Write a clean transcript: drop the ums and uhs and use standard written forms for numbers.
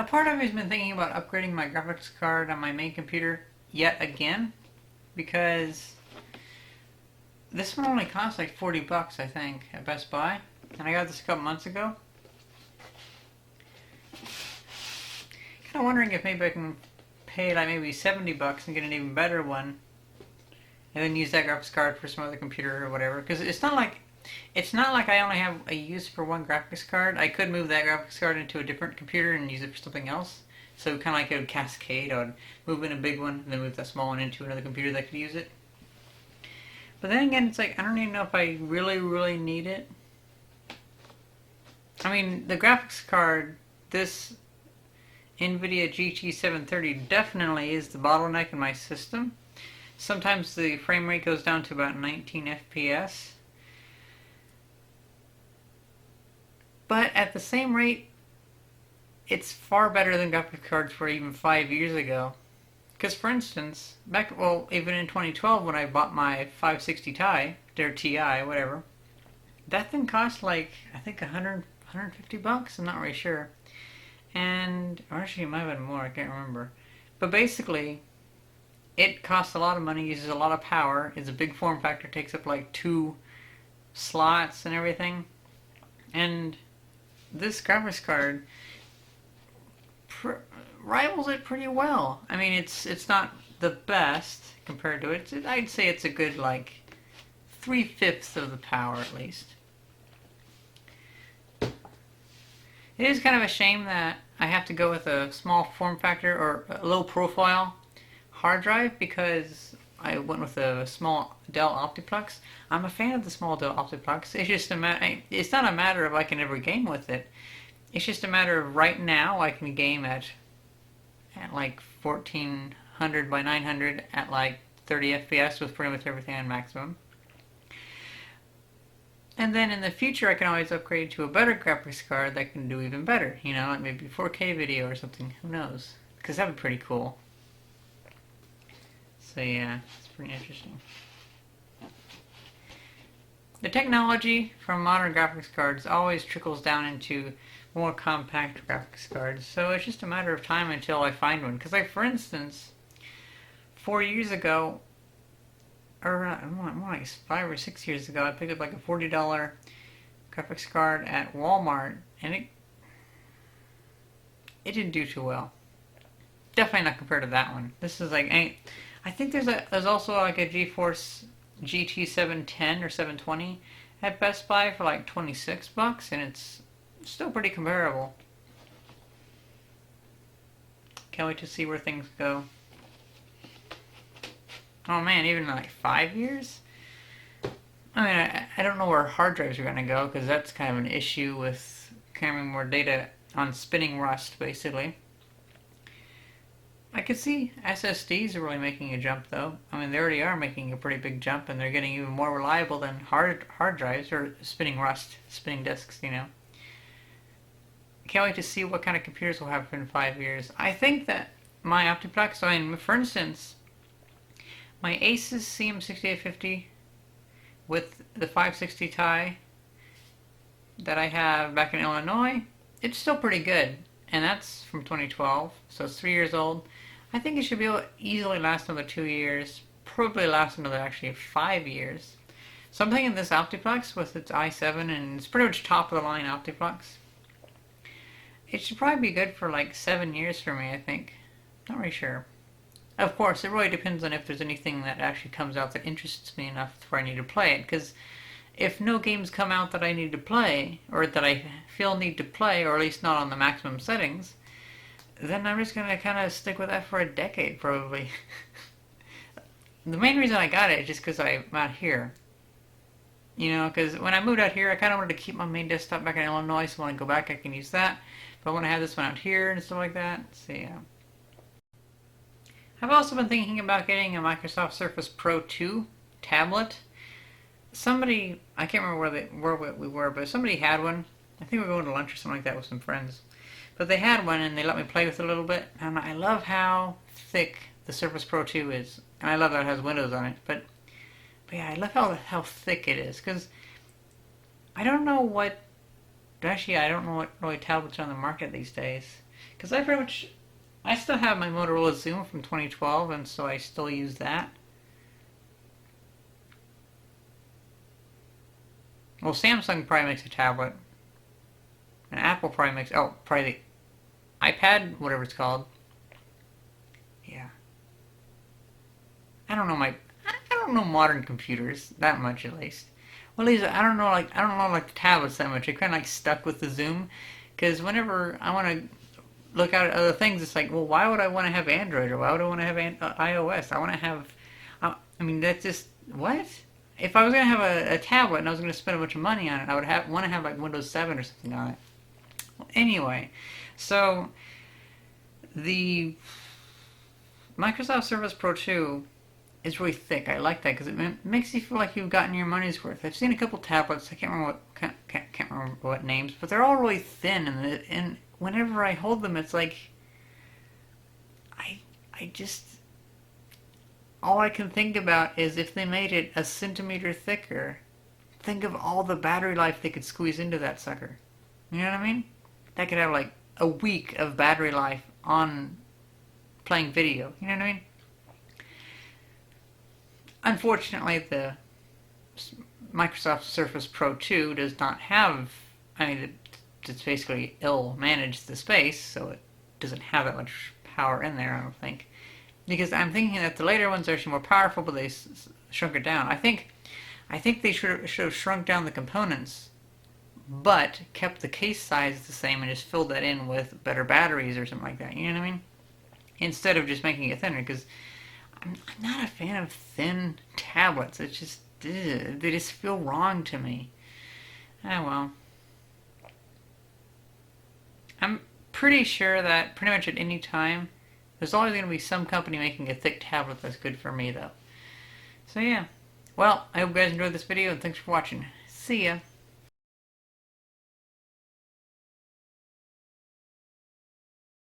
A part of me has been thinking about upgrading my graphics card on my main computer yet again, because this one only costs like 40 bucks, I think, at Best Buy. And I got this a couple months ago. Kind of wondering if maybe I can pay like maybe 70 bucks and get an even better one, and then use that graphics card for some other computer or whatever. Because it's not like I only have a use for one graphics card. I could move that graphics card into a different computer and use it for something else. So kind of like it would cascade. I would move in a big one and then move that small one into another computer that could use it. But then again, it's like I don't even know if I really need it. I mean, the graphics card, this NVIDIA GT 730 definitely is the bottleneck in my system. Sometimes the frame rate goes down to about 19 FPS. But at the same rate, it's far better than graphics cards were even 5 years ago. Because for instance, even in 2012 when I bought my 560 Ti, their Ti, whatever, that thing cost like, I think 150 bucks, I'm not really sure. Or actually it might have been more, I can't remember. But basically, it costs a lot of money, uses a lot of power, is a big form factor, takes up like 2 slots and everything. And this graphics card rivals it pretty well. I mean, it's not the best compared to it. I'd say it's a good like 3/5 of the power at least. It is kind of a shame that I have to go with a small form factor or a low profile hard drive because I went with a small Dell Optiplex. I'm a fan of the small Dell Optiplex. It's not a matter of I can ever game with it. It's just a matter of right now I can game at like 1400 by 900 at like 30 FPS with pretty much everything on maximum. And then in the future I can always upgrade to a better graphics card that can do even better. You know, like maybe 4K video or something. Who knows? Because that would be pretty cool. So yeah, it's pretty interesting. The technology from modern graphics cards always trickles down into more compact graphics cards, so it's just a matter of time until I find one. Because like for instance, 4 years ago, or more like 5 or 6 years ago, I picked up like a $40 graphics card at Walmart, and it didn't do too well. Definitely not compared to that one. This is like, I think there's also like a GeForce GT 710 or 720 at Best Buy for like 26 bucks, and it's still pretty comparable. Can't wait to see where things go. Oh man, even in like 5 years? I mean, I don't know where hard drives are going to go, because that's kind of an issue with carrying more data on spinning rust, basically. I could see SSDs are really making a jump, though. I mean, they already are making a pretty big jump, and they're getting even more reliable than hard drives, or spinning rust, spinning disks, you know. Can't wait to see what kind of computers we'll have in 5 years. I think that my Optiplex, I mean, for instance, my Asus CM6850 with the 560 Ti that I have back in Illinois, it's still pretty good. And that's from 2012, so it's 3 years old. I think it should be able to easily last another 2 years, probably last another actually 5 years. So I'm thinking this Optiplex with its i7, and it's pretty much top of the line Optiplex. It should probably be good for like 7 years for me, I think. Not really sure. Of course, it really depends on if there's anything that actually comes out that interests me enough where I need to play it, because if no games come out that I need to play, or that I feel need to play, or at least not on the maximum settings, then I'm just going to kind of stick with that for a decade, probably. The main reason I got it is just because I'm out here. You know, because when I moved out here, I kind of wanted to keep my main desktop back in Illinois, so when I go back I can use that. But when I have this one out here and stuff like that, so yeah. I've also been thinking about getting a Microsoft Surface Pro 2 tablet. Somebody, I can't remember where we were, but somebody had one. I think we were going to lunch or something like that with some friends. But they had one and they let me play with it a little bit. And I love how thick the Surface Pro 2 is. And I love that it has Windows on it. But yeah, I love how thick it is. Because I don't know what... Actually, I don't know what really tablets are on the market these days. Because I still have my Motorola Xoom from 2012, and so I still use that. Well, Samsung probably makes a tablet, and Apple probably makes, oh, probably the iPad, whatever it's called. Yeah. I don't know modern computers that much at least. Well, at least I don't know like the tablets that much. I kind of like stuck with the Zoom, because whenever I want to look at other things, it's like, well, why would I want to have Android or why would I want to have iOS? I want to have, I mean, that's just what? If I was gonna have a tablet and I was gonna spend a bunch of money on it, I would want to have like Windows 7 or something on it. Well, anyway, so the Microsoft Surface Pro 2 is really thick. I like that because it makes you feel like you've gotten your money's worth. I've seen a couple tablets. I can't remember what names, but they're all really thin, and whenever I hold them, it's like I just all I can think about is if they made it a centimeter thicker. Think of all the battery life they could squeeze into that sucker. You know what I mean? That could have like a week of battery life on playing video. You know what I mean? Unfortunately, the Microsoft Surface Pro 2 does not have, I mean, it's basically ill managed the space, so it doesn't have that much power in there, I don't think. Because I'm thinking that the later ones are actually more powerful, but they shrunk it down. I think they should have shrunk down the components, but kept the case size the same and just filled that in with better batteries or something like that. You know what I mean? Instead of just making it thinner, because I'm not a fan of thin tablets. It's just, they just feel wrong to me. Ah, well. I'm pretty sure that pretty much at any time, there's always going to be some company making a thick tablet that's good for me, though. So yeah. Well, I hope you guys enjoyed this video, and thanks for watching. See ya.